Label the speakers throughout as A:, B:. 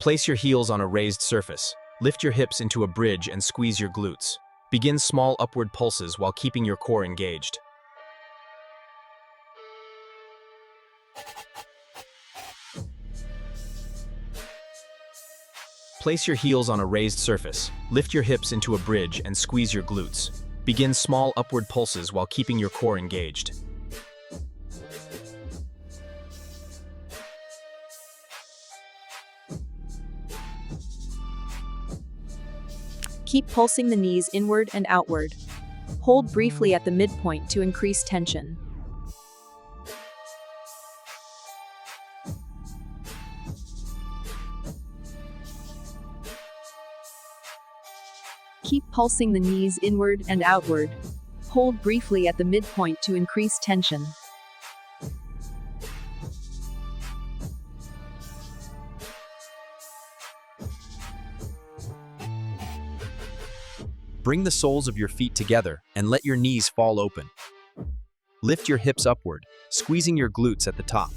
A: Place your heels on a raised surface. Lift your hips into a bridge and squeeze your glutes. Begin small upward pulses while keeping your core engaged. Place your heels on a raised surface. Lift your hips into a bridge and squeeze your glutes. Begin small upward pulses while keeping your core engaged.
B: Keep pulsing the knees inward and outward. Hold briefly at the midpoint to increase tension. Keep pulsing the knees inward and outward. Hold briefly at the midpoint to increase tension.
A: Bring the soles of your feet together and let your knees fall open. Lift your hips upward, squeezing your glutes at the top.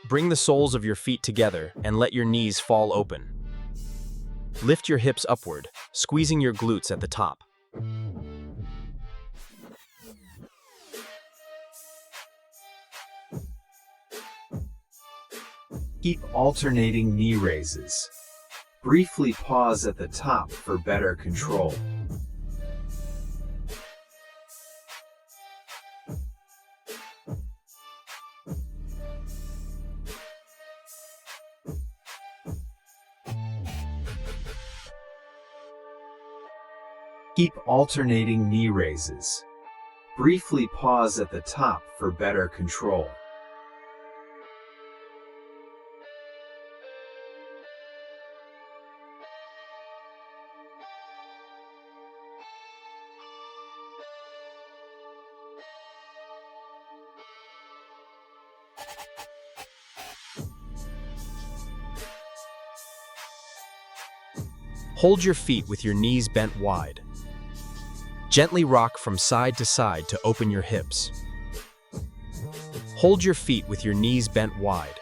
A: Bring the soles of your feet together and let your knees fall open. Lift your hips upward, squeezing your glutes at the top.
C: Keep alternating knee raises. Briefly pause at the top for better control. Keep alternating knee raises. Briefly pause at the top for better control.
A: Hold your feet with your knees bent wide. Gently rock from side to side to open your hips. Hold your feet with your knees bent wide.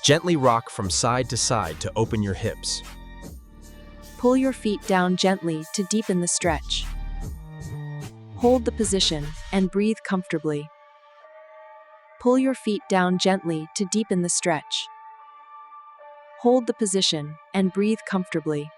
A: Gently rock from side to side to open your hips.
B: Pull your feet down gently to deepen the stretch. Hold the position and breathe comfortably. Pull your feet down gently to deepen the stretch. Hold the position and breathe comfortably.